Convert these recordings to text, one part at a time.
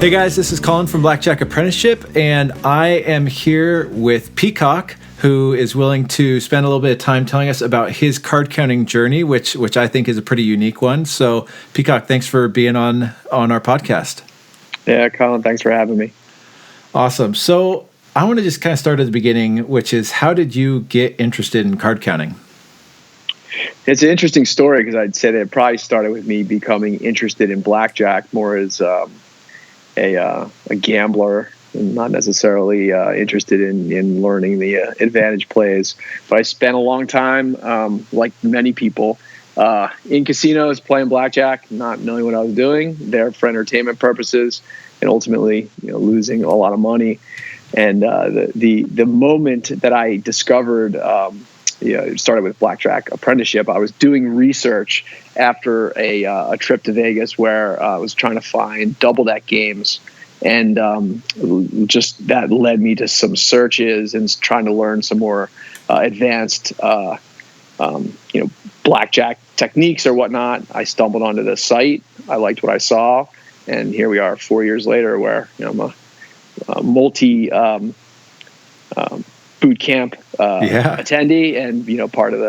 Hey guys, this is Colin from Blackjack Apprenticeship, and I am here with Peacock, who is willing to spend a little bit of time telling us about his card counting journey, which I think is a pretty unique one. So, Peacock, thanks for being on our podcast. Yeah, Colin, thanks for having me. Awesome. So, I want to just kind of start at the beginning, which is, how did you get interested in card counting? It's an interesting story because I'd say that it probably started with me becoming interested in blackjack more as a gambler, and not necessarily interested in learning the advantage plays. But I spent a long time, like many people, in casinos playing blackjack, not knowing what I was doing, there for entertainment purposes, and ultimately, losing a lot of money. And the moment that I discovered, it started with Blackjack Apprenticeship. I was doing research after a trip to Vegas where I was trying to find double deck games. And just that led me to some searches and trying to learn some more advanced, blackjack techniques or whatnot. I stumbled onto the site. I liked what I saw. And here we are 4 years later where, I'm a multi Bootcamp attendee and part of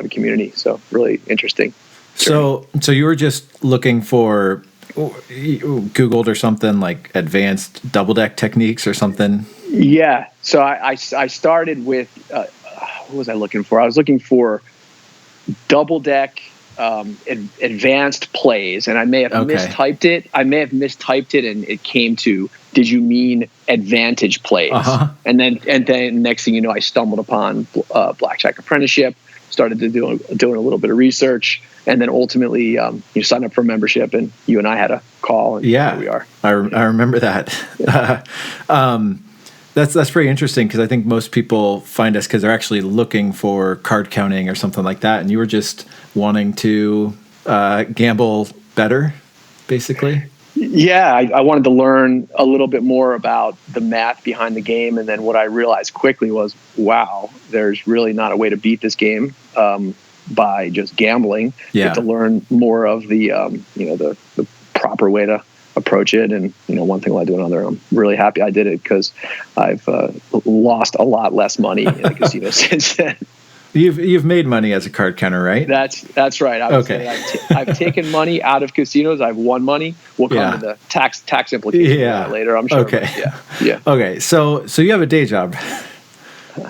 the community. So really interesting. So you were just looking for, you Googled or something like advanced double deck techniques or something? Yeah. So I started with what was I looking for? I was looking for double deck advanced plays, and I may have mistyped it. And it came to, did you mean advantage plays? And then next thing you know, I stumbled upon Blackjack Apprenticeship, started to doing a little bit of research, and then ultimately you signed up for a membership, and you and I had a call, and here we are. I remember that. That's pretty interesting, because I think most people find us because they're actually looking for card counting or something like that, and you were just wanting to gamble better, basically. Yeah, I wanted to learn a little bit more about the math behind the game, and then what I realized quickly was, wow, there's really not a way to beat this game by just gambling. You have to learn more of the the proper way to approach it, and one thing led to another. I'm really happy I did it because I've lost a lot less money in the casino since then. You've made money as a card counter, right? That's right. I've taken money out of casinos. I've won money. We'll come to the tax implications of that later, I'm sure. Okay. Yeah. Okay. So you have a day job.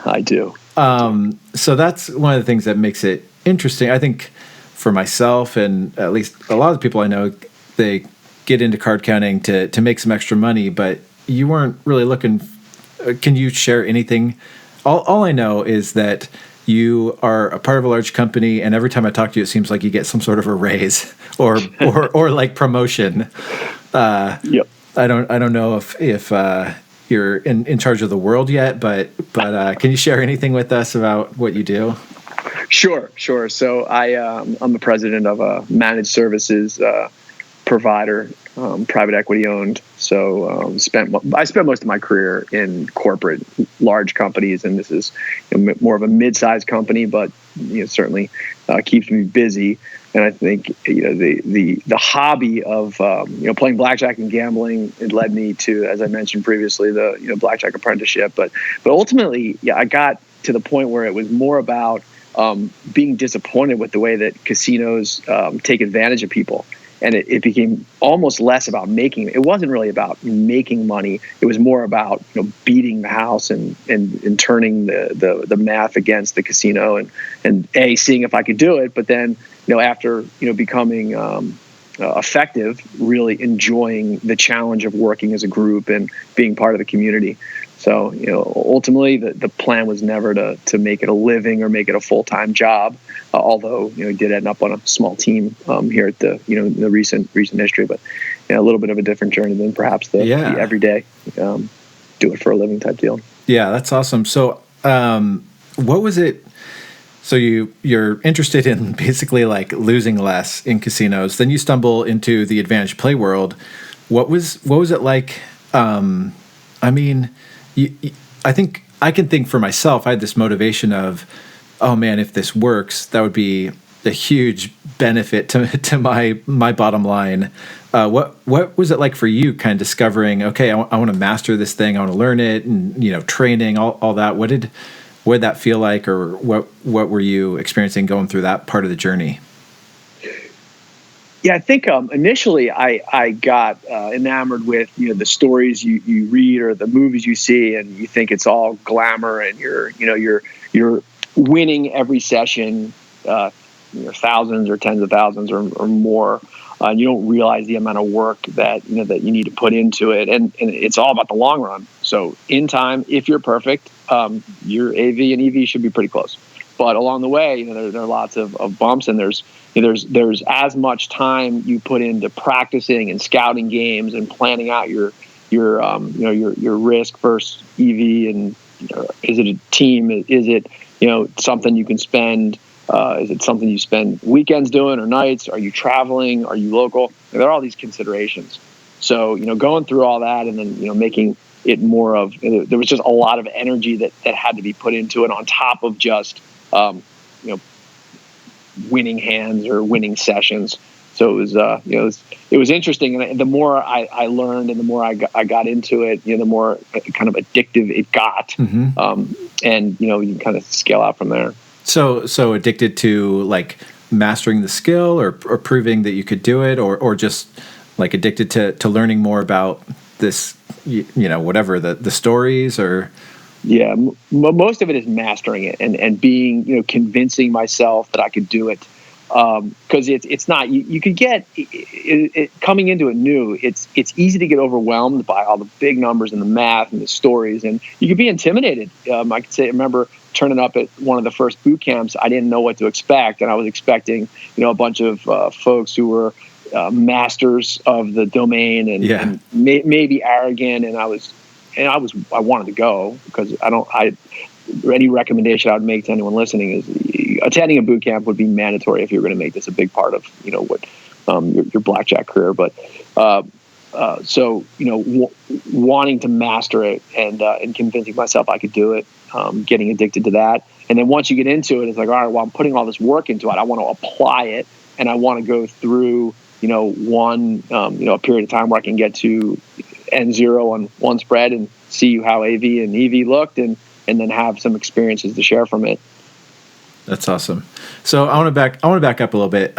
I do. So that's one of the things that makes it interesting. I think for myself, and at least a lot of the people I know, they get into card counting to make some extra money, but you weren't really looking. Can you share anything? All I know is that you are a part of a large company, and every time I talk to you, it seems like you get some sort of a raise or like promotion. Yep. I don't know if you're in charge of the world yet, but can you share anything with us about what you do? Sure. So I'm the president of a managed services provider, private equity owned. So I spent most of my career in corporate large companies, and this is more of a mid-sized company, but certainly keeps me busy. And I think the hobby of playing blackjack and gambling, it led me to, as I mentioned previously, the Blackjack Apprenticeship. But ultimately, I got to the point where it was more about being disappointed with the way that casinos take advantage of people. And it became almost less about making. It wasn't really about making money. It was more about beating the house and turning the math against the casino and seeing if I could do it. But then after becoming effective, really enjoying the challenge of working as a group and being part of the community. So, ultimately the plan was never to make it a living or make it a full-time job. Although, did end up on a small team here at the recent history, but a little bit of a different journey than perhaps the everyday do it for a living type deal. Yeah, that's awesome. So, what was it? So you're interested in basically like losing less in casinos. Then you stumble into the advantage play world. What was it like? I think I can think for myself, I had this motivation of, oh man, if this works, that would be a huge benefit to my bottom line. what was it like for you, kind of discovering, okay, I want to master this thing, I want to learn it, and training, all that. What did that feel like, or what were you experiencing going through that part of the journey? Yeah, I think initially I got enamored with the stories you read or the movies you see, and you think it's all glamour, and you're winning every session, thousands or tens of thousands or more. And you don't realize the amount of work that you need to put into it, and it's all about the long run. So in time, if you're perfect, your AV and EV should be pretty close. But along the way, there are lots of bumps, and there's as much time you put into practicing and scouting games and planning out your risk versus EV, and is it a team? Is it something you can spend? Is it something you spend weekends doing or nights? Are you traveling? Are you local? There are all these considerations. So going through all that, and then making it more of, there was just a lot of energy that had to be put into it, on top of just winning hands or winning sessions. So it was interesting, and the more I learned, and the more I got into it, the more kind of addictive it got. Mm-hmm. And you kind of scale out from there. So addicted to like mastering the skill, or proving that you could do it, or just like addicted to learning more about this, whatever the stories, or. Yeah, most of it is mastering it and being, convincing myself that I could do it. Because it's not, you could get it coming into it new. It's easy to get overwhelmed by all the big numbers and the math and the stories, and you could be intimidated. I remember turning up at one of the first boot camps. I didn't know what to expect, and I was expecting a bunch of folks who were masters of the domain and maybe arrogant, and I wanted to go, because any recommendation I would make to anyone listening is attending a boot camp would be mandatory if you're going to make this a big part of what your blackjack career. But wanting to master it and convincing myself I could do it, getting addicted to that, and then once you get into it, it's like, all right, well, I'm putting all this work into it. I want to apply it, and I want to go through a period of time where I can get to N0 on one spread and see how AV and EV looked, and then have some experiences to share from it. That's awesome. So I want to back up a little bit.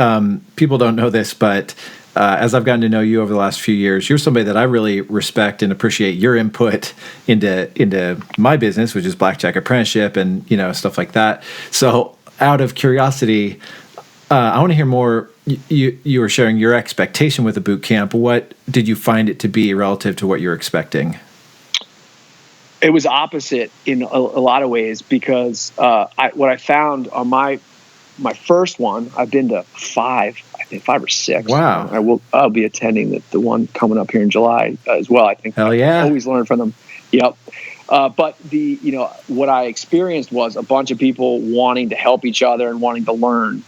People don't know this, but as I've gotten to know you over the last few years, you're somebody that I really respect and appreciate your input into my business, which is blackjack apprenticeship and stuff like that. So out of curiosity, I want to hear more. You were sharing your expectation with the boot camp. What did you find it to be relative to what you're expecting? It was opposite in a lot of ways, because what I found on my first one, I've been to 5 or 6. Wow! I'll be attending the one coming up here in July as well. I think. Hell yeah! I always learn from them. Yep. But what I experienced was a bunch of people wanting to help each other and wanting to learn.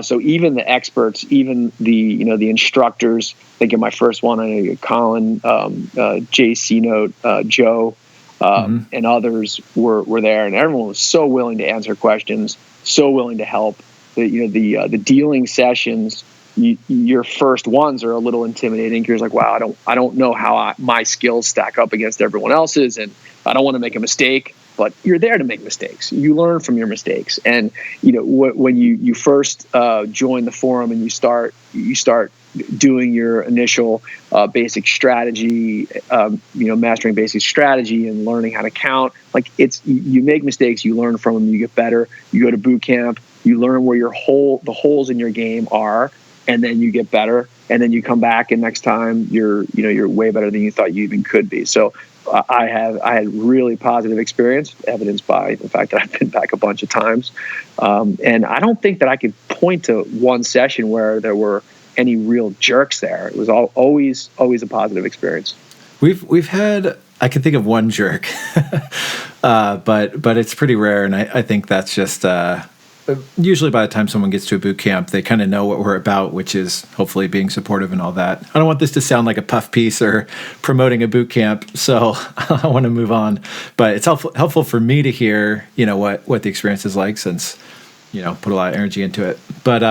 So even the experts, even the instructors. I think in my first one, I Colin, JC Note, Joe. And others were there, and everyone was so willing to answer questions, so willing to help. The dealing sessions, your first ones are a little intimidating, because you're like, wow, I don't know how my skills stack up against everyone else's, and I don't want to make a mistake. But you're there to make mistakes. You learn from your mistakes, and when you first join the forum and you start doing your initial basic strategy, mastering basic strategy and learning how to count. Like you make mistakes, you learn from them, you get better. You go to boot camp, you learn where the holes in your game are, and then you get better. And then you come back, and next time you're way better than you thought you even could be. So I had really positive experience, evidenced by the fact that I've been back a bunch of times. And I don't think that I could point to one session where there were any real jerks there. It was always a positive experience. We've had, I can think of one jerk, but it's pretty rare, and I think that's just usually by the time someone gets to a boot camp, they kind of know what we're about, which is hopefully being supportive and all that. I don't want this to sound like a puff piece or promoting a boot camp, so I want to move on. But it's helpful for me to hear, what the experience is like, since, put a lot of energy into it. But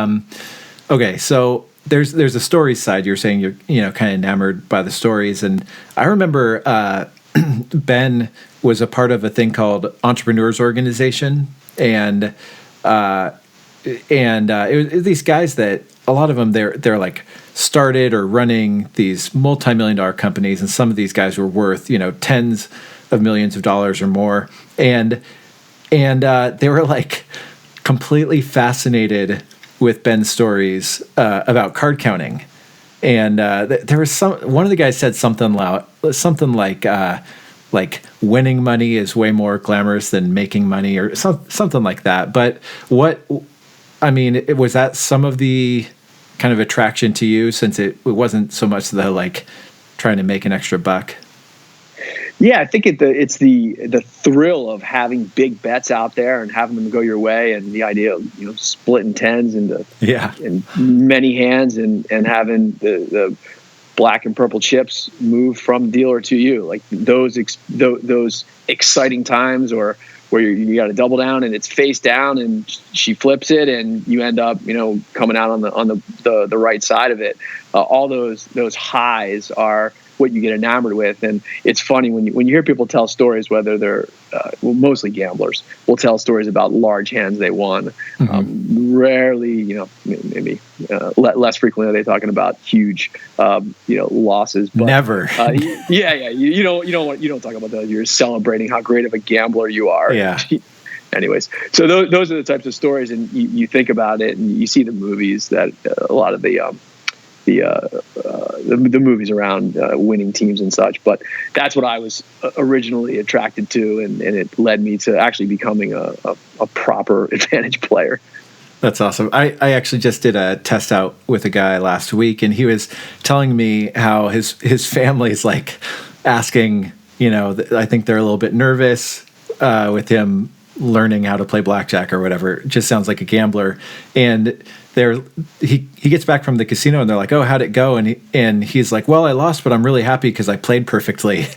okay, so there's a stories side. You're saying you're kind of enamored by the stories, and I remember Ben was a part of a thing called Entrepreneurs Organization, and it was these guys that a lot of them they're like started or running these multi-million-dollar companies, and some of these guys were worth tens of millions of dollars or more, and they were like completely fascinated with Ben's stories about card counting, and there was one of the guys said something like winning money is way more glamorous than making money, or something like that. But was that some of the kind of attraction to you, since it wasn't so much the like trying to make an extra buck? Yeah, I think it's the thrill of having big bets out there and having them go your way, and the idea of splitting tens into in many hands and having the black and purple chips move from dealer to you, like those exciting times, or where you got to double down and it's face down and she flips it and you end up coming out on the right side of it. All those highs are what you get enamored with. And it's funny when you hear people tell stories, whether they're mostly gamblers, will tell stories about large hands they won. Rarely, maybe less frequently are they talking about huge losses. But, never. You don't talk about that. You're celebrating how great of a gambler you are. Yeah. Anyways, so those are the types of stories, and you think about it, and you see the movies that a lot of the movies around winning teams and such. But that's what I was originally attracted to, and it led me to actually becoming a proper advantage player. That's awesome. I actually just did a test out with a guy last week, and he was telling me how his family's like asking, I think they're a little bit nervous with him learning how to play blackjack or whatever. It just sounds like a gambler. And he gets back from the casino and they're like, "Oh, how'd it go?" And he's like, "Well, I lost, but I'm really happy because I played perfectly."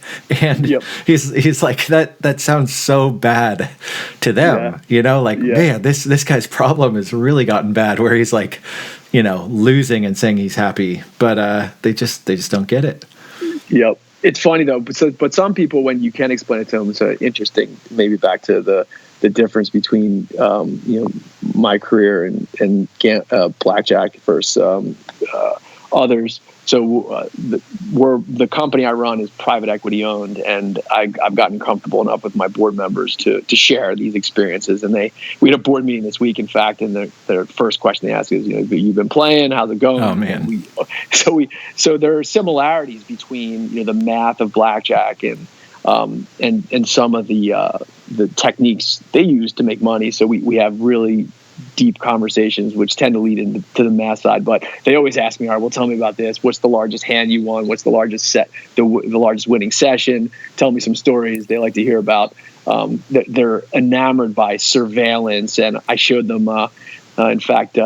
And he's like, that sounds so bad to them, man, this guy's problem has really gotten bad, where he's like, losing and saying he's happy, but they just don't get it. Yep. It's funny though, but some people, when you can explain it to them, it's interesting. Maybe back to the difference between my career and blackjack versus others. So the company I run is private equity owned, and I've gotten comfortable enough with my board members to share these experiences. And we had a board meeting this week, in fact, and their first question they ask is, "You've been playing? How's it going?" Oh man! So there are similarities between the math of blackjack and some of the techniques they use to make money. So we have really deep conversations, which tend to lead into the math side. But they always ask me, "All right, well, tell me about this. What's the largest hand you won? What's the largest set, the largest winning session? Tell me some stories." They like to hear about. They're enamored by surveillance, and I showed them. In fact,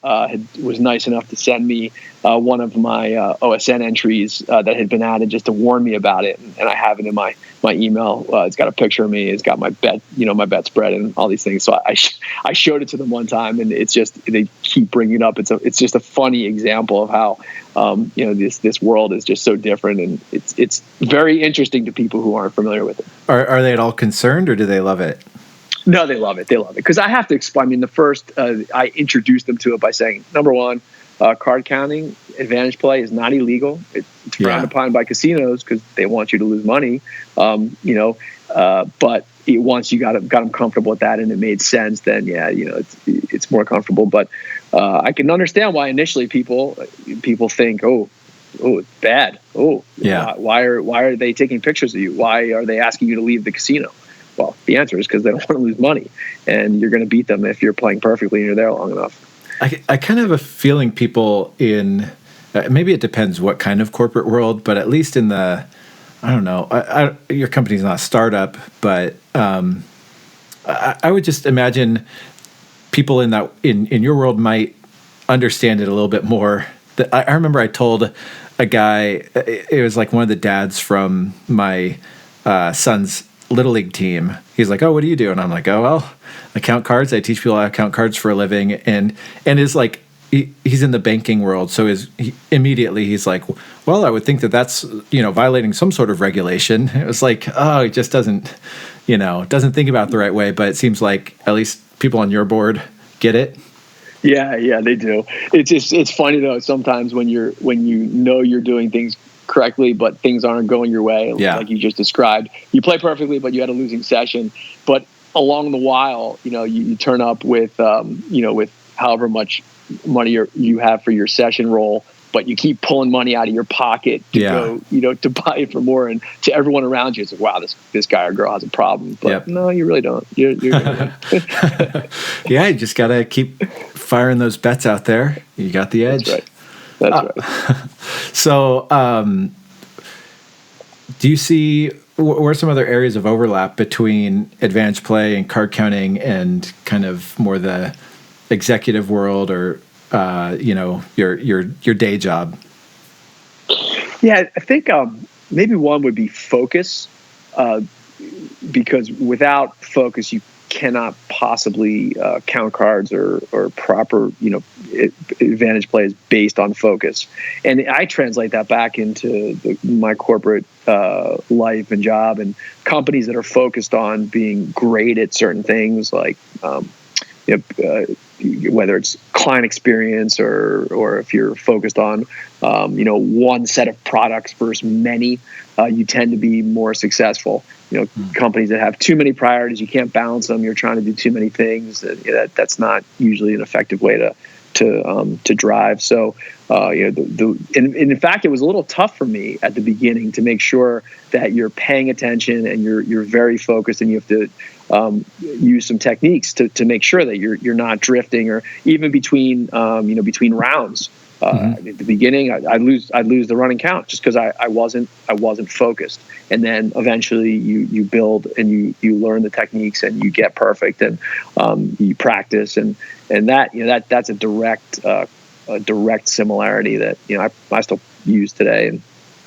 was nice enough to send me one of my OSN entries that had been added just to warn me about it, and I have it in my email. It's got a picture of me. It's got my bet, my bet spread, and all these things. So I showed it to them one time, and it's just they keep bringing it up. It's just a funny example of how this world is just so different, and it's very interesting to people who aren't familiar with it. Are they at all concerned, or do they love it? No, they love it. They love it because I have to explain. The first I introduced them to it by saying, number one, card counting, advantage play is not illegal. It's frowned upon by casinos because they want you to lose money. But once you got them comfortable with that and it made sense, then it's more comfortable. But I can understand why initially people think, oh, it's bad. Oh, yeah. Why are they taking pictures of you? Why are they asking you to leave the casino? Well, the answer is because they don't want to lose money, and you're going to beat them if you're playing perfectly and you're there long enough. I kind of have a feeling people in maybe it depends what kind of corporate world, but at least in the I don't know. Your company's not a startup, but I would just imagine people in your world might understand it a little bit more. I remember I told a guy, it was like one of the dads from my son's Little League team. He's like, "Oh, what do you do?" And I'm like, "Oh, well, I count cards. I teach people how to count cards for a living." And his like he's in the banking world, so immediately he's like, well, I would think that that's, violating some sort of regulation. It was like, oh, he just doesn't think about it the right way. But it seems like at least people on your board get it. Yeah, they do. It's funny though, sometimes when you're doing things correctly, but things aren't going your way, like you just described. You play perfectly, but you had a losing session. But along the while, you turn up with with however much money you have for your session roll, but you keep pulling money out of your pocket to go, to buy it for more, and to everyone around you, it's like, wow, this guy or girl has a problem. But no, you really don't. You're yeah, you just gotta keep firing those bets out there. You got the edge. That's right. So, do you see what are some other areas of overlap between advantage play and card counting and kind of more the executive world, or your day job? Yeah, I think maybe one would be focus, because without focus, you cannot possibly count cards or proper advantage play is based on focus. And I translate that back into my corporate life and job, and companies that are focused on being great at certain things, like whether it's client experience or if you're focused on one set of products versus many, you tend to be more successful. Companies that have too many priorities, you can't balance them. You're trying to do too many things. That's not usually an effective way to drive. So, in fact, it was a little tough for me at the beginning to make sure that you're paying attention and you're very focused, and you have to use some techniques to make sure that you're not drifting, or even between rounds. At the beginning, I'd lose the running count just because I wasn't focused, and then eventually you build and you learn the techniques and you get perfect, and you practice, and that's a direct similarity that I still use today in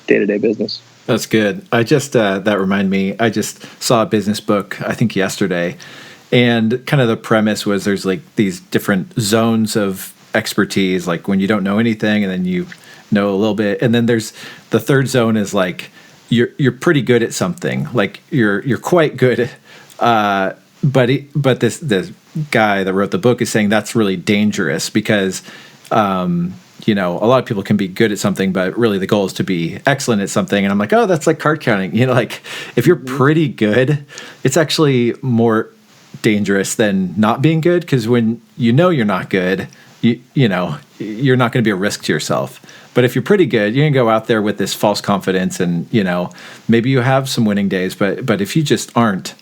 day-to-day business. That's good. I just that reminded me. I just saw a business book, I think yesterday, and kind of the premise was there's like these different zones of expertise, like when you don't know anything and then you know a little bit, and then there's the third zone is like you're pretty good at something, like you're quite good, but this guy that wrote the book is saying that's really dangerous because a lot of people can be good at something, but really the goal is to be excellent at something. And I'm like, oh, that's like card counting. Like if you're pretty good, it's actually more dangerous than not being good, because when you're not good, you're not going to be a risk to yourself. But if you're pretty good, you're going to go out there with this false confidence, and maybe you have some winning days, but if you just aren't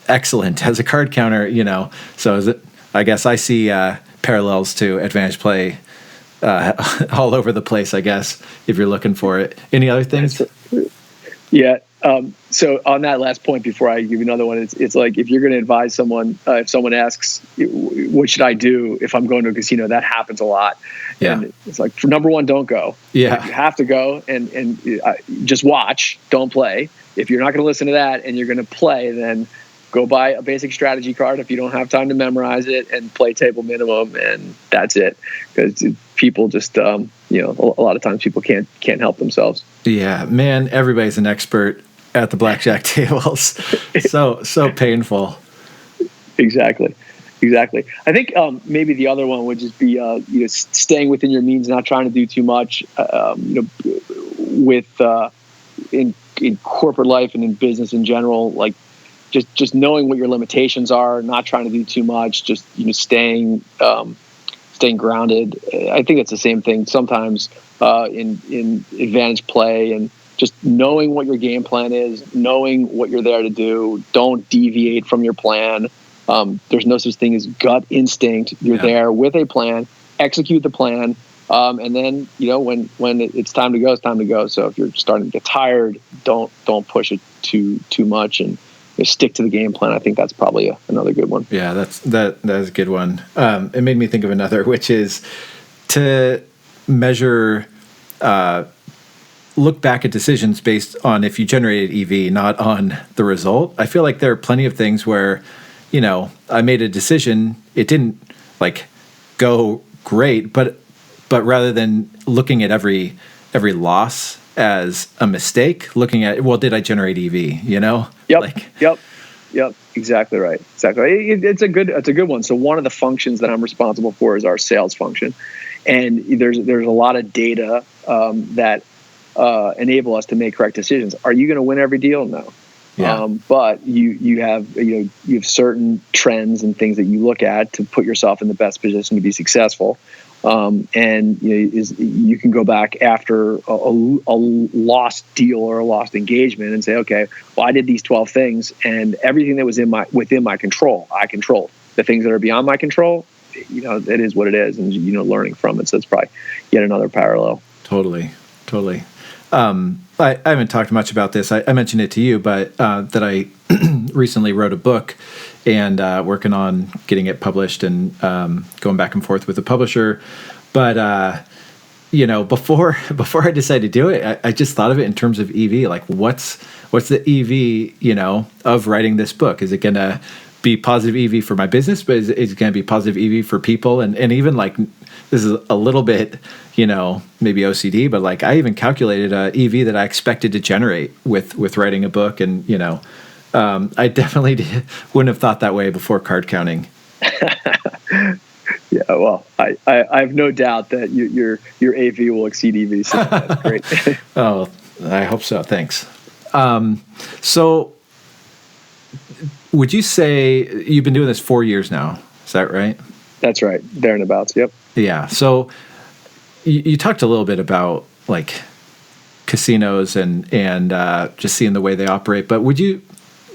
excellent as a card counter, so I guess I see parallels to advantage play all over the place, I guess, if you're looking for it. Any other things? Yeah. So on that last point, before I give you another one, it's like if you're going to advise someone, if someone asks, what should I do if I'm going to a casino? That happens a lot. Yeah. And it's like, for number one, don't go. Yeah. You have to go and just watch, don't play. If you're not going to listen to that and you're going to play, then go buy a basic strategy card if you don't have time to memorize it, and play table minimum, and that's it. Because people just, a lot of times people can't help themselves. Yeah, man, everybody's an expert at the blackjack tables. So painful. Exactly. I think maybe the other one would just be staying within your means, not trying to do too much. In corporate life and in business in general, like just knowing what your limitations are, not trying to do too much, just staying grounded. I think it's the same thing sometimes in advantage play, and just knowing what your game plan is, knowing what you're there to do. Don't deviate from your plan. There's no such thing as gut instinct. You're there with a plan, execute the plan, and then when it's time to go, it's time to go. So if you're starting to get tired, don't push it too much, and stick to the game plan. I think that's probably another good one. Yeah, that is a good one. It made me think of another, which is to measure, look back at decisions based on if you generated EV, not on the result. I feel like there are plenty of things where, I made a decision, it didn't like go great, but but rather than looking at every loss as a mistake, looking at, well, did I generate EV? Yep. Exactly right. Exactly. It's a good one. So one of the functions that I'm responsible for is our sales function, and there's a lot of data that enable us to make correct decisions. Are you going to win every deal? No. Yeah. But you have certain trends and things that you look at to put yourself in the best position to be successful. And you can go back after a lost deal or a lost engagement and say, okay, well, I did these 12 things, and everything that was within my control, I controlled. The things that are beyond my control, it is what it is, and learning from it. So it's probably yet another parallel. Totally. I haven't talked much about this. I mentioned it to you, but that I recently wrote a book and working on getting it published and going back and forth with the publisher. But before I decided to do it, I just thought of it in terms of EV. Like, what's the EV of writing this book? Is it going to be positive EV for my business, but is it going to be positive EV for people? And even like, this is a little bit, maybe OCD, but like I even calculated a EV that I expected to generate with writing a book. And, I definitely wouldn't have thought that way before card counting. Yeah, well, I have no doubt that your AV will exceed EV. So that's great. Oh, I hope so. Thanks. So would you say you've been doing this 4 years now? Is that right? That's right. There and abouts. Yep. Yeah. So you talked a little bit about like casinos and just seeing the way they operate, but would you,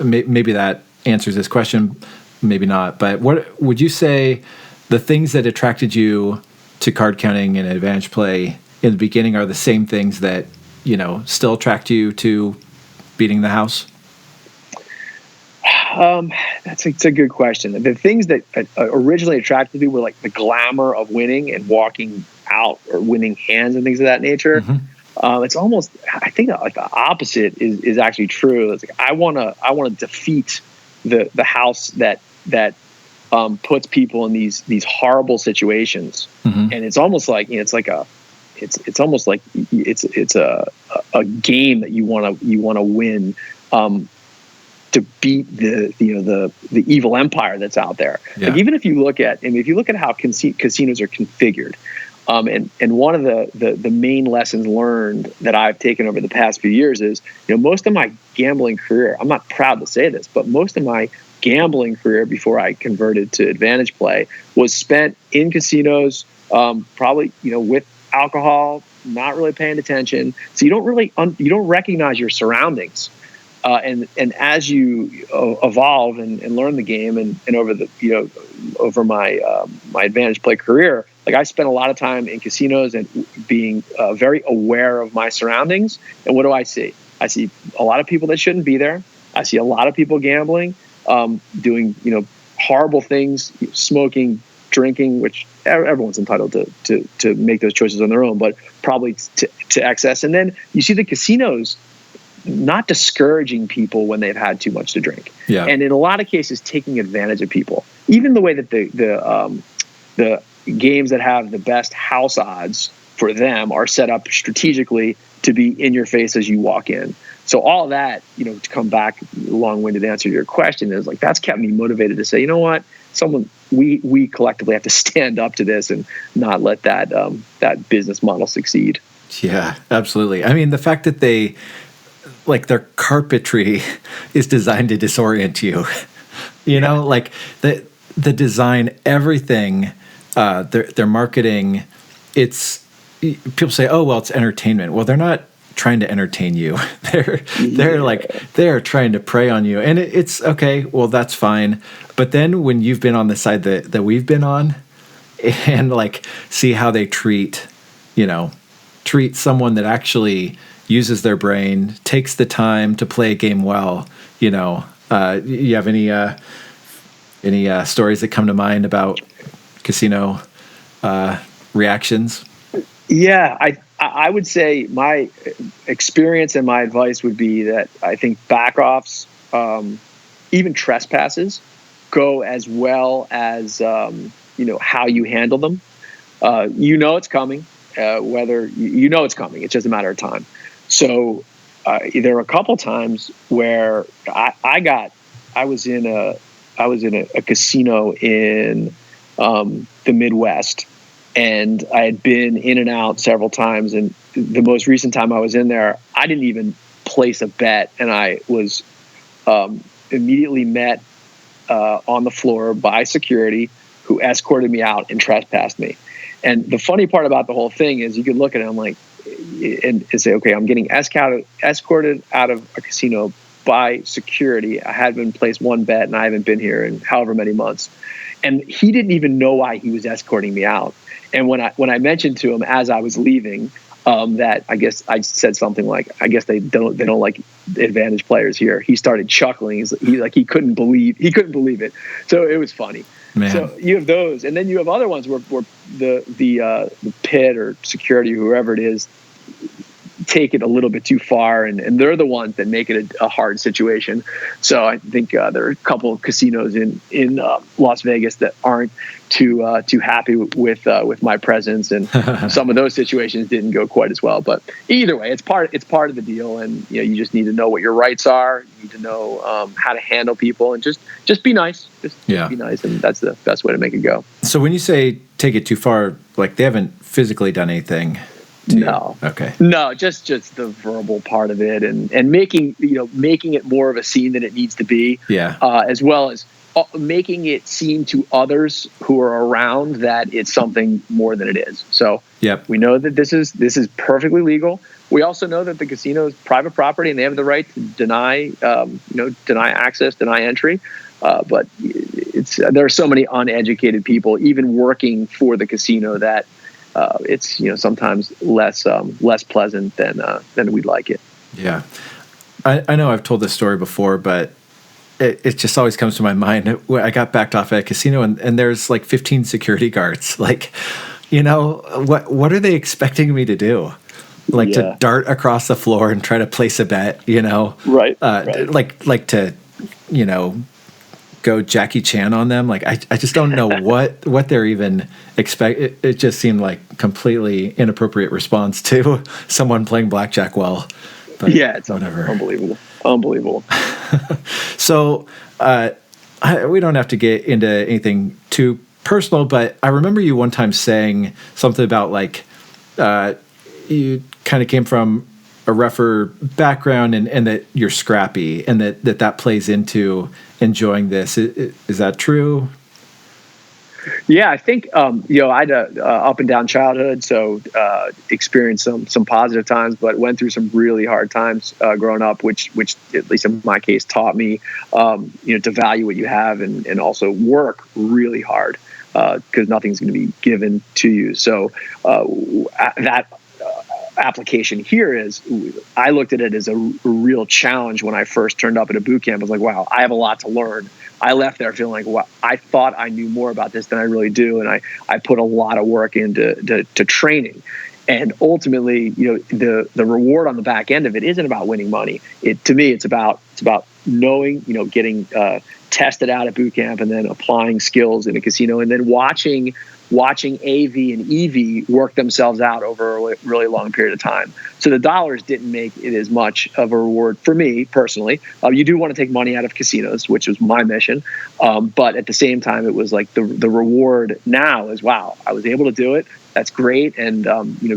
maybe that answers this question, maybe not, but what would you say the things that attracted you to card counting and advantage play in the beginning are the same things that, still attract you to beating the house? It's a good question. The things that originally attracted me were like the glamour of winning and walking out or winning hands and things of that nature. Mm-hmm. It's almost, I think like the opposite is actually true. It's like I want to defeat the house that puts people in these horrible situations. Mm-hmm. And it's almost like it's almost like it's a game that you want to win. To beat the evil empire that's out there. Yeah. Like even if you look at how casinos are configured, and one of the main lessons learned that I've taken over the past few years is, most of my gambling career, I'm not proud to say this, but most of my gambling career before I converted to advantage play was spent in casinos, probably with alcohol, not really paying attention. So you don't recognize your surroundings. And as you evolve and learn the game and over my advantage play career, like I spent a lot of time in casinos and being very aware of my surroundings. And what do I see? I see a lot of people that shouldn't be there. I see a lot of people gambling, doing horrible things, smoking, drinking, which everyone's entitled to make those choices on their own, but probably to excess. And then you see the casinos not discouraging people when they've had too much to drink. Yeah. And in a lot of cases, taking advantage of people. Even the way that the games that have the best house odds for them are set up strategically to be in your face as you walk in. So all that, to come back, long-winded answer to your question is like, that's kept me motivated to say, you know what, we collectively have to stand up to this and not let that business model succeed. Yeah, absolutely. I mean, the fact that their carpetry is designed to disorient you, like the design, everything, their marketing, people say, oh, well, it's entertainment. Well, they're not trying to entertain you. They're trying to prey on you. And it's okay. Well, that's fine. But then when you've been on the side that we've been on and like see how they treat someone that actually uses their brain, takes the time to play a game well. You have any stories that come to mind about casino reactions? Yeah, I would say my experience and my advice would be that I think back-offs, even trespasses, go as well as how you handle them. you know it's coming. Whether you know it's coming, it's just a matter of time. So there were a couple times where I was in a casino in the Midwest, and I had been in and out several times. And the most recent time I was in there, I didn't even place a bet, and I was immediately met on the floor by security, who escorted me out and trespassed me. And the funny part about the whole thing is, you could look at it, I'm like, and say, okay, I'm getting escorted out of a casino by security. I hadn't placed one bet, and I haven't been here in however many months. And he didn't even know why he was escorting me out. And when I mentioned to him as I was leaving, that I guess I said something like, I guess they don't like advantage players here, he started chuckling. He couldn't believe it. So it was funny. Man. So you have those, and then you have other ones where the pit or security, whoever it is, take it a little bit too far, and they're the ones that make it a hard situation. So I think there are a couple of casinos in Las Vegas that aren't too happy with my presence, and some of those situations didn't go quite as well. But either way, it's part of the deal, and you just need to know what your rights are. You need to know how to handle people, and just be nice. Just be nice, and that's the best way to make it go. So when you say take it too far, like they haven't physically done anything. No. Okay. No, just the verbal part of it, and making it more of a scene than it needs to be. Yeah. As well as making it seem to others who are around that it's something more than it is. So yep. We know that this is perfectly legal. We also know that the casino is private property, and they have the right to deny access, deny entry. But there are so many uneducated people, even working for the casino, that it's sometimes less pleasant than we'd like it. Yeah, I know I've told this story before, but it just always comes to my mind. I got backed off at a casino, and there's like 15 security guards. Like, what are they expecting me to do? Like to dart across the floor and try to place a bet? Right. Like to go Jackie Chan on them. Like I just don't know what they're even expect. It just seemed like completely inappropriate response to someone playing blackjack well. But yeah, it's whatever. Unbelievable. So we don't have to get into anything too personal, but I remember you one time saying something about like you kind of came from a rougher background, and that you're scrappy, and that plays into enjoying this. Is that true? Yeah, I think I had a up and down childhood, so experienced some positive times, but went through some really hard times growing up, which at least in my case taught me to value what you have, and also work really hard, because nothing's going to be given to you. So that application here is, I looked at it as a real challenge when I first turned up at a boot camp. I was like, wow, I have a lot to learn. I left there feeling like, wow, I thought I knew more about this than I really do, and I put a lot of work into training. And ultimately, the reward on the back end of it isn't about winning money. To me, it's about knowing, getting tested out at boot camp, and then applying skills in a casino, and then watching AV and EV work themselves out over a really long period of time. So the dollars didn't make it as much of a reward for me personally. You do want to take money out of casinos, which was my mission. But at the same time, it was like the reward now is, wow, I was able to do it. That's great. And,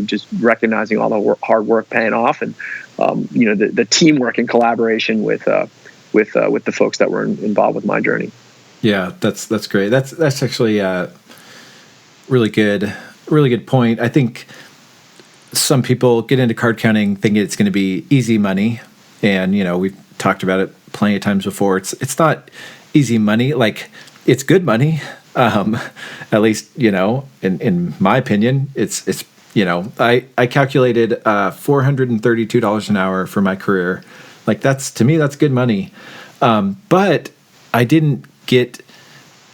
just recognizing all the hard work paying off, and, the teamwork and collaboration with the folks that were involved with my journey. Yeah, that's great. That's actually really good point. I think some people get into card counting thinking it's going to be easy money, and we've talked about it plenty of times before. It's not easy money. Like, it's good money. At least in my opinion, it's I calculated $432 an hour for my career. Like, to me that's good money. But I'm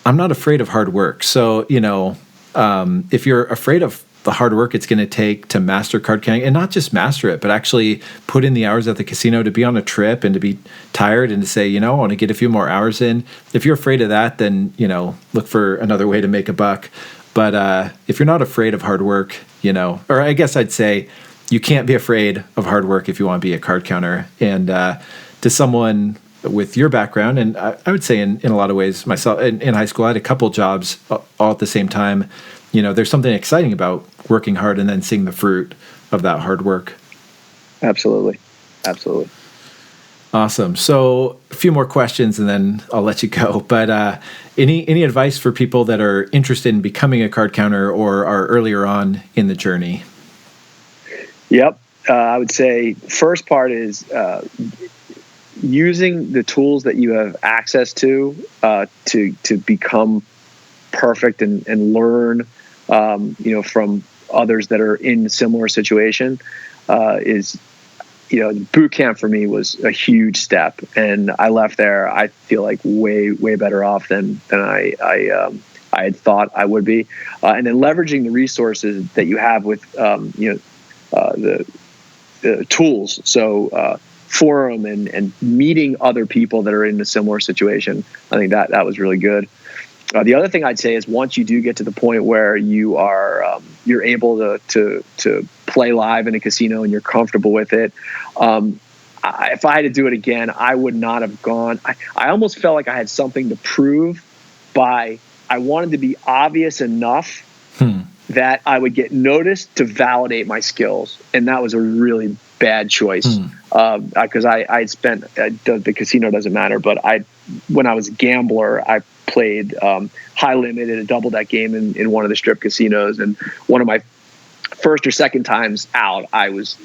not afraid of hard work. So if you're afraid of the hard work it's going to take to master card counting, and not just master it, but actually put in the hours at the casino, to be on a trip and to be tired and to say, I want to get a few more hours in. If you're afraid of that, then, look for another way to make a buck. But if you're not afraid of hard work, or I guess I'd say you can't be afraid of hard work if you want to be a card counter. And to someone with your background, and I would say in a lot of ways myself, in high school, I had a couple jobs all at the same time. There's something exciting about working hard and then seeing the fruit of that hard work. Absolutely. Awesome. So a few more questions and then I'll let you go. But any advice for people that are interested in becoming a card counter or are earlier on in the journey? Yep. I would say first part is using the tools that you have access to become perfect and learn, from others that are in similar situation is, Bootcamp for me was a huge step, and I left there, I feel like way better off than I had thought I would be. And then leveraging the resources that you have with, the tools. So, forum and meeting other people that are in a similar situation. I think that was really good. The other thing I'd say is once you do get to the point where you are you're able to play live in a casino and you're comfortable with it, if I had to do it again, I would not have gone. I almost felt like I had something to prove I wanted to be obvious enough that I would get noticed to validate my skills, and that was a really bad choice because I had spent the casino doesn't matter, but when I was a gambler, I played high limit in a double deck game in one of the strip casinos, and one of my first or second times out, I was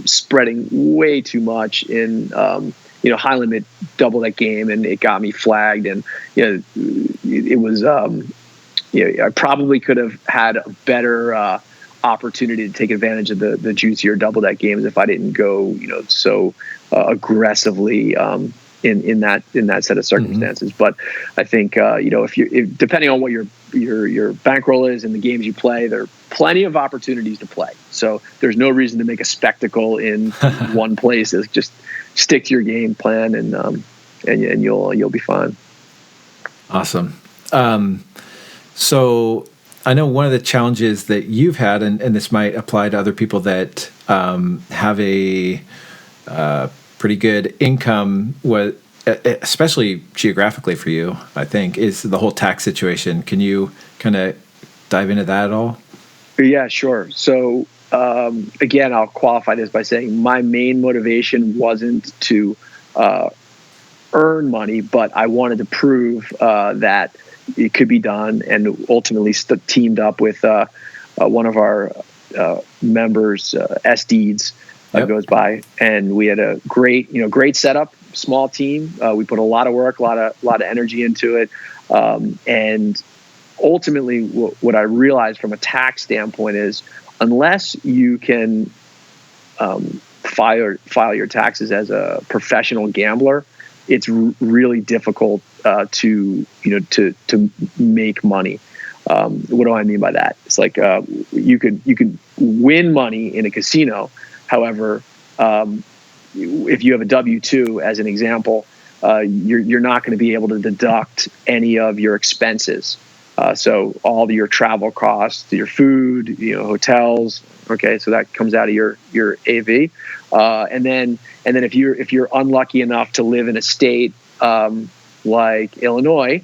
spreading way too much in high limit double deck game, and it got me flagged, and it was I probably could have had a better opportunity to take advantage of the juicier double deck games if I didn't go so aggressively in that set of circumstances. But I think if depending on what your bankroll is and the games you play, there are plenty of opportunities to play. So there's no reason to make a spectacle in one place. It's just stick to your game plan and you'll be fine. Awesome. So I know one of the challenges that you've had, and this might apply to other people that have a pretty good income, especially geographically for you, I think, is the whole tax situation. Can you kind of dive into that at all? Yeah, sure. So again, I'll qualify this by saying my main motivation wasn't to earn money, but I wanted to prove that it could be done, and ultimately teamed up with one of our members, SDs, goes by, and we had a great setup, small team. We put a lot of work, a lot of energy into it, and ultimately, what I realized from a tax standpoint is, unless you can file your taxes as a professional gambler, it's really difficult to make money. What do I mean by that? It's like you could win money in a casino. However, if you have a W-2 as an example, you're not going to be able to deduct any of your expenses. So all your travel costs, your food, hotels. Okay, so that comes out of your AV, and then if you're unlucky enough to live in a state like Illinois,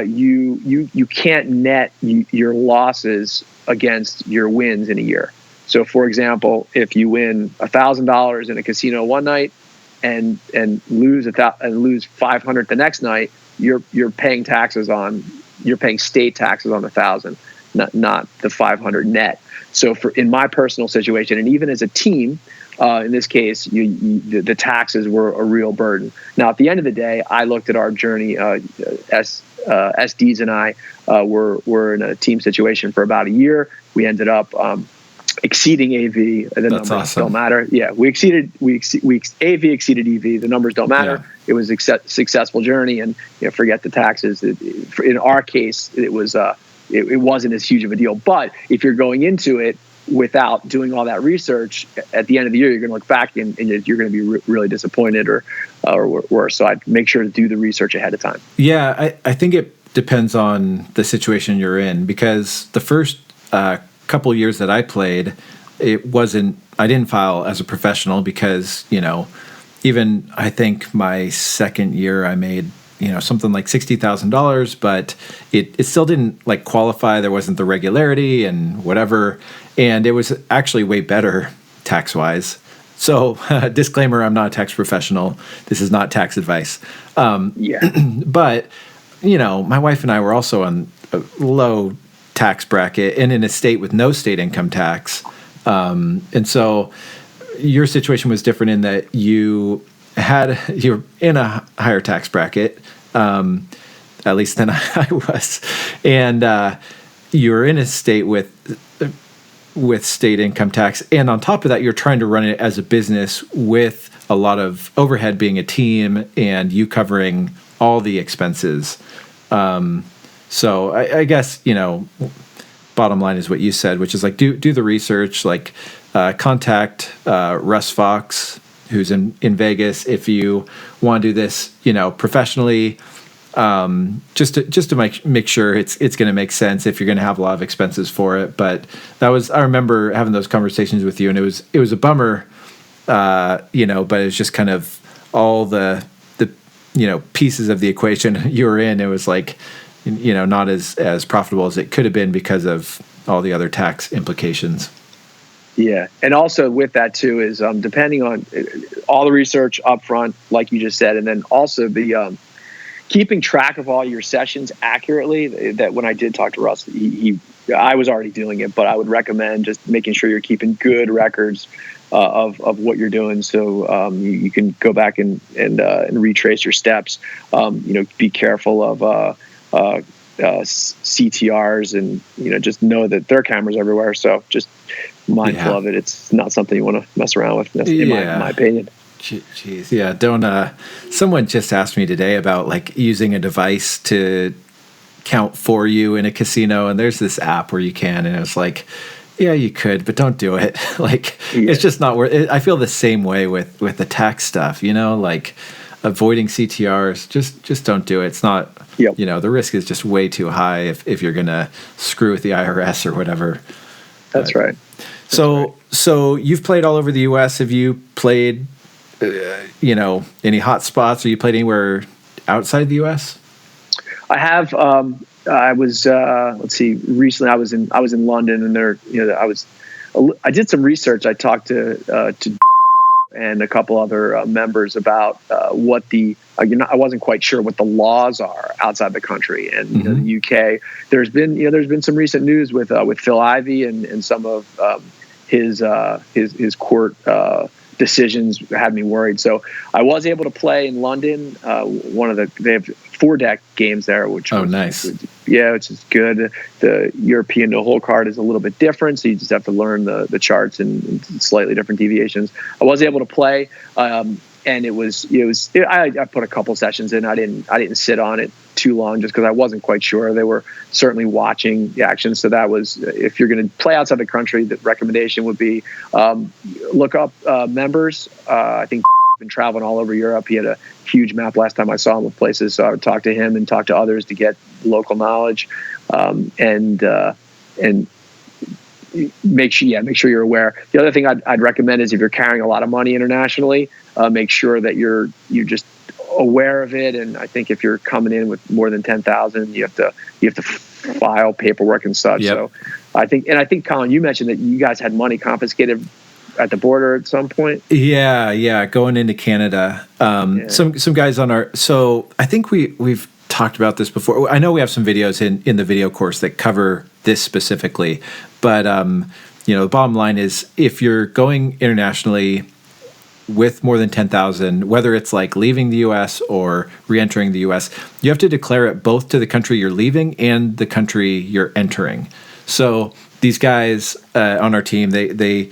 you can't net your losses against your wins in a year. So, for example, if you win $1,000 in a casino one night and lose $500 the next night, you're paying state taxes on $1,000, not the $500 net. So, in my personal situation, and even as a team, in this case, the taxes were a real burden. Now, at the end of the day, I looked at our journey. SDs and I were in a team situation for about a year. We ended up exceeding AV. The numbers awesome. Don't matter. Yeah, AV exceeded EV. The numbers don't matter. Yeah. It was a successful journey, and forget the taxes. In our case, it wasn't as huge of a deal. But if you're going into it without doing all that research, at the end of the year, you're going to look back and you're going to be really disappointed or worse. So I'd make sure to do the research ahead of time. Yeah, I think depends on the situation you're in, because the first couple years that I played, I didn't file as a professional because, even I think my second year I made, something like $60,000, but it still didn't like qualify. There wasn't the regularity and whatever. And it was actually way better tax-wise. So disclaimer, I'm not a tax professional. This is not tax advice. But, my wife and I were also on a low tax bracket and in a state with no state income tax. And so your situation was different in that you're in a higher tax bracket, at least than I was. And you're in a state with state income tax. And on top of that, you're trying to run it as a business with a lot of overhead being a team and you covering all the expenses. So I guess, bottom line is what you said, which is like, do the research, like contact Russ Fox, who's in Vegas, if you want to do this, professionally, just to make sure it's going to make sense if you're going to have a lot of expenses for it. But I remember having those conversations with you, and it was a bummer, but it was just kind of all the pieces of the equation you were in. It was like, not as profitable as it could have been because of all the other tax implications. Yeah. And also with that too is depending on all the research up front, like you just said, and then also the keeping track of all your sessions accurately. That when I did talk to Russ, I was already doing it, but I would recommend just making sure you're keeping good records of what you're doing, so you can go back and retrace your steps. Be careful of CTRs, and just know that there are cameras everywhere. So just mindful of it. It's not something you want to mess around with, in my opinion. Jeez, yeah. Don't. Someone just asked me today about like using a device to count for you in a casino, and there's this app where you can, and it was like, yeah, you could, but don't do it. It's just not worth it. I feel the same way with the tax stuff, like avoiding CTRs, just don't do it. It's not, the risk is just way too high if you're going to screw with the IRS or whatever. That's right. So you've played all over the U.S. Have you played, any hot spots? Or you played anywhere outside the U.S.? I have. I was recently I was in London, and I did some research. I talked to and a couple other members about what I wasn't quite sure what the laws are outside the country, and the UK. There's been some recent news with Phil Ivey and some of his court decisions had me worried. So I was able to play in London. They have 4-deck games there, which nice. Which is good. The European no-hole card is a little bit different, so you just have to learn the charts and slightly different deviations. I was able to play, and I put a couple sessions in. I didn't sit on it too long just because I wasn't quite sure. They were certainly watching the action, so that was, if you're going to play outside the country, the recommendation would be look up members. I think been traveling all over Europe. He had a huge map last time I saw him of places, so I would talk to him and talk to others to get local knowledge, and make sure you're aware. The other thing I'd recommend is if you're carrying a lot of money internationally, make sure that you're just aware of it. And I think if you're coming in with more than 10,000, you have to file paperwork and such. Yep. So I think Colin, you mentioned that you guys had money confiscated at the border at some point. Yeah, going into Canada. Some guys so I think we've talked about this before. I know we have some videos in the video course that cover this specifically, but the bottom line is, if you're going internationally with more than 10,000, whether it's like leaving the U.S. or re-entering the U.S., you have to declare it both to the country you're leaving and the country you're entering. So these guys on our team, they're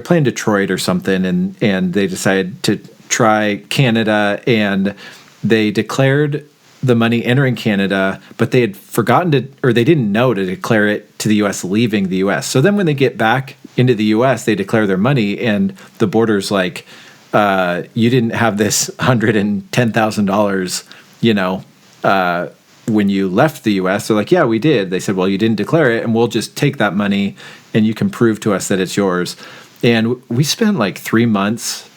playing Detroit or something, and they decided to try Canada, and they declared the money entering Canada, but they had forgotten or they didn't know to declare it to the U.S. leaving the U.S. So then when they get back into the U.S., they declare their money, and the border's like, you didn't have this $110,000, when you left the U.S.? They're like, yeah, we did. They said, well, you didn't declare it, and we'll just take that money, and you can prove to us that it's yours. And we spent like 3 months,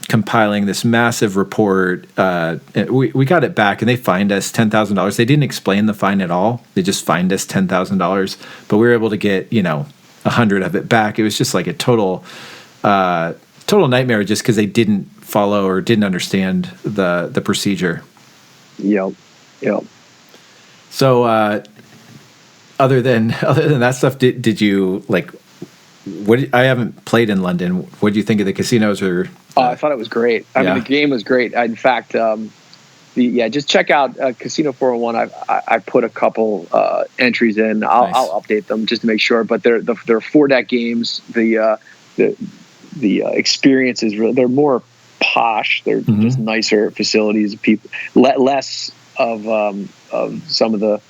compiling this massive report. We got it back, and they fined us $10,000. They didn't explain the fine at all. They just fined us $10,000, but we were able to get 100 of it back. It was just like a total nightmare, just because they didn't follow or didn't understand the procedure. Yep. So other than that stuff, did you like? I haven't played in London. What do you think of the casinos? Or I thought it was great. I mean, the game was great. In fact, just check out Casino 401. I put a couple entries in. I'll update them just to make sure. But they're 4-deck games. The experience is really, they're more posh. They're just nicer facilities. People less of some of the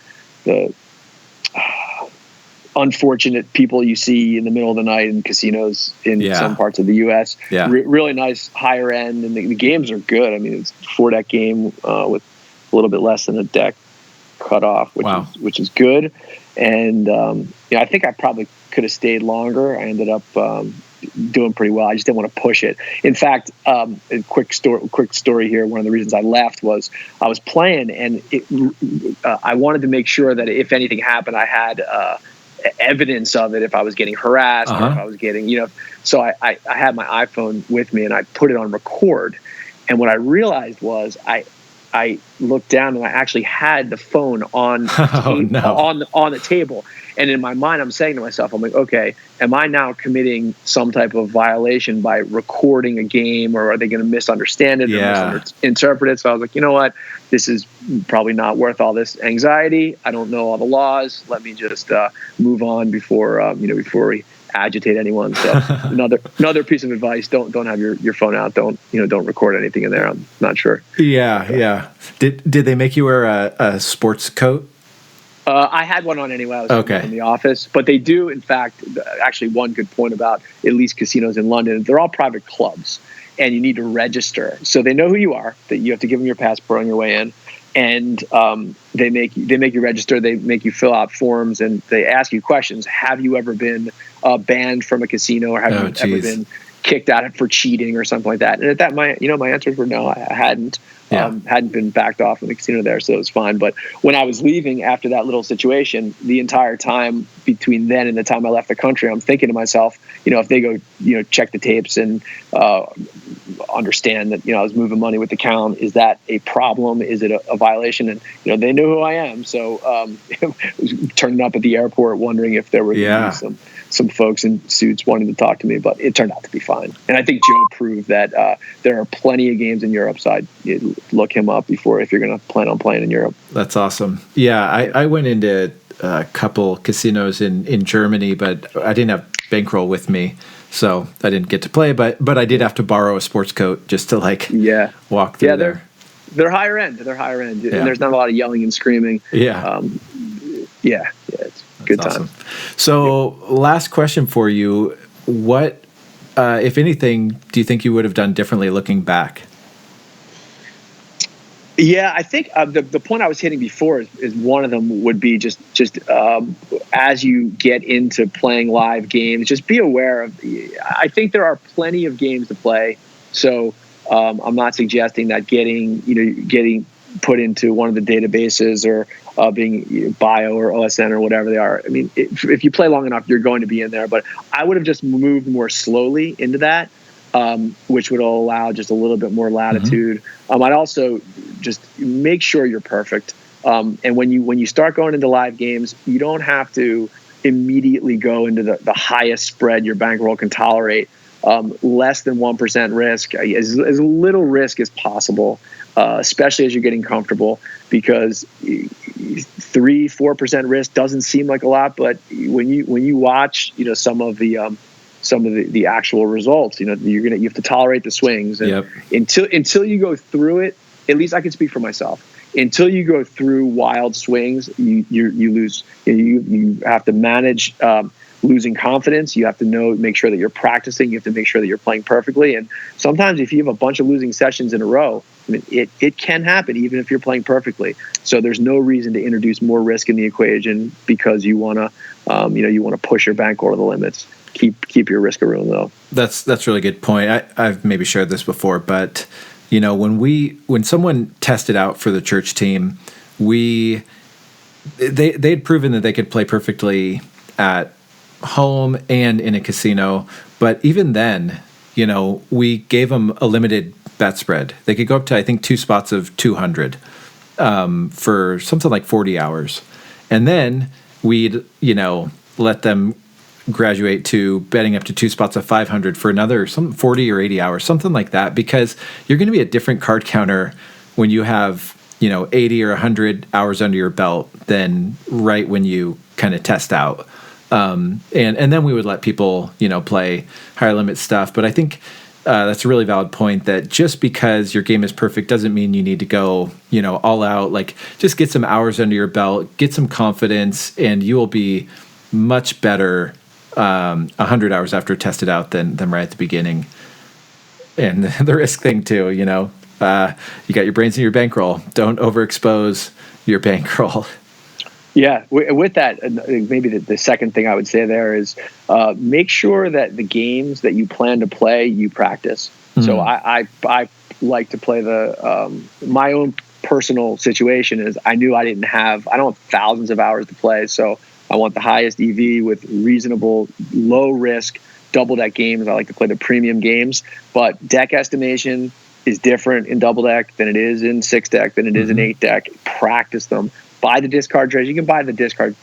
unfortunate people you see in the middle of the night in casinos in some parts of the U.S. Really nice, higher end, and the games are good. I mean, it's a 4-deck game with a little bit less than a deck cut off, which is good. And I think I probably could have stayed longer. I ended up doing pretty well. I just didn't want to push it. In fact, a quick story here. One of the reasons I left was I was playing, and I wanted to make sure that if anything happened, I had evidence of it, if I was getting harassed or if I was getting, so I had my iPhone with me and I put it on record. And what I realized was I looked down and I actually had the phone on the table. And in my mind, I'm saying to myself, I'm like, okay, am I now committing some type of violation by recording a game, or are they going to misunderstand it or misinterpret it? So I was like, you know what? This is probably not worth all this anxiety. I don't know all the laws. Let me just move on before we agitate anyone. So another piece of advice: don't have your phone out. Don't record anything in there. I'm not sure. Yeah. Did they make you wear a sports coat? I had one on anyway. I was in the office, but they do, in fact, actually one good point about at least casinos in London, they're all private clubs and you need to register. So they know who you are, that you have to give them your passport on your way in. And they make you register. They make you fill out forms, and they ask you questions. Have you ever been banned from a casino, or have you ever been kicked out for cheating or something like that? And at that, my answers were no, I hadn't. Hadn't been backed off in the casino there, so it was fine. But when I was leaving after that little situation, the entire time between then and the time I left the country, I'm thinking to myself, if they go, check the tapes and understand that, I was moving money with the count, is that a problem? Is it a violation? And, they know who I am. So turning up at the airport, wondering if there were going to be some folks in suits wanting to talk to me, but it turned out to be fine. And I think Joe proved that there are plenty of games in Europe, so I'd look him up if you're going to plan on playing in Europe. That's awesome. Yeah, I went into a couple casinos in Germany, but I didn't have bankroll with me, so I didn't get to play, but I did have to borrow a sports coat just to walk through there. They're higher end. And there's not a lot of yelling and screaming. It's good time. Awesome. So last question for you. What, if anything, do you think you would have done differently looking back? Yeah, I think the point I was hitting before is one of them would be just as you get into playing live games, just be aware of. I think there are plenty of games to play, so I'm not suggesting that getting put into one of the databases or being Bio or OSN or whatever they are. I mean, if you play long enough, you're going to be in there. But I would have just moved more slowly into that, which would allow just a little bit more latitude. I'd also just make sure you're perfect. And when you start going into live games, you don't have to immediately go into the highest spread your bankroll can tolerate. Less than 1% risk, as little risk as possible, especially as you're getting comfortable, because 3-4% risk doesn't seem like a lot, but when you watch, some of the actual results, you have to tolerate the swings, and until you go through it, at least I can speak for myself. Until you go through wild swings, you lose. You have to manage losing confidence. You have to make sure that you're practicing. You have to make sure that you're playing perfectly. And sometimes if you have a bunch of losing sessions in a row, I mean, it can happen even if you're playing perfectly. So there's no reason to introduce more risk in the equation because you want to push your bankroll to the limits. Keep your risk around though. That's a really good point. I've maybe shared this before, but when someone tested out for the church team, they'd proven that they could play perfectly at home and in a casino. But even then, we gave them a limited bet spread. They could go up to, I think, 2 spots of 200 for something like 40 hours. And then we'd, let them graduate to betting up to 2 spots of 500 for another 40 or 80 hours, something like that, because you're going to be a different card counter when you have 80 or 100 hours under your belt than right when you kind of test out. And then we would let people play higher limit stuff. But I think that's a really valid point that just because your game is perfect doesn't mean you need to go all out. Like, just get some hours under your belt, get some confidence, and you will be much better 100 hours after tested out than right at the beginning. And the risk thing too, you got your brains in your bankroll. Don't overexpose your bankroll. Yeah, with that, maybe the second thing I would say there is make sure that the games that you plan to play, you practice. Mm-hmm. So I like to play my own personal situation is I knew I don't have thousands of hours to play, so I want the highest EV with reasonable, low risk double deck games. I like to play the premium games, but deck estimation is different in double deck than it is in 6 deck, than it is in 8 deck. Practice them. Buy the discard trays. You can buy the discard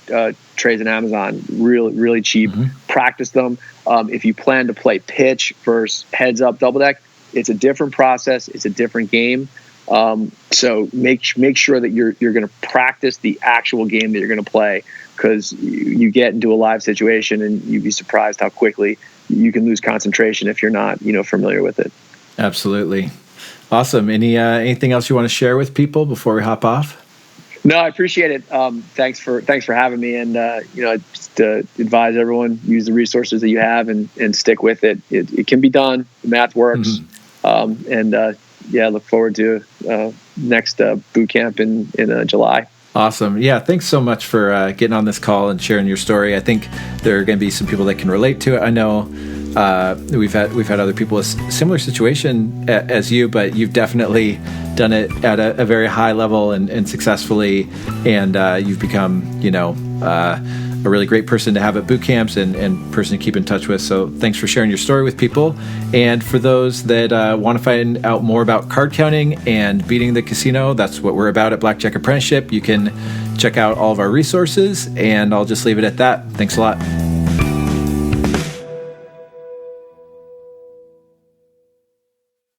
trays on Amazon, really, really cheap. Practice them. If you plan to play pitch versus heads up double deck, it's a different process. It's a different game. So make sure that you're going to practice the actual game that you're going to play, because you get into a live situation and you'd be surprised how quickly you can lose concentration if you're not familiar with it. Absolutely. Awesome. Anything else you want to share with people before we hop off? No, I appreciate it. Thanks for having me. And just advise everyone, use the resources that you have and stick with it. It can be done. The math works. Look forward to next boot camp in July. Awesome. Yeah, thanks so much for getting on this call and sharing your story. I think there are going to be some people that can relate to it. I know we've had other people with similar situation as you, but you've definitely done it at a very high level and successfully, and you've become a really great person to have at boot camps and person to keep in touch with. So thanks for sharing your story with people. And for those that want to find out more about card counting and beating the casino, that's what we're about at Blackjack Apprenticeship. You can check out all of our resources, and I'll just leave it at that. Thanks a lot.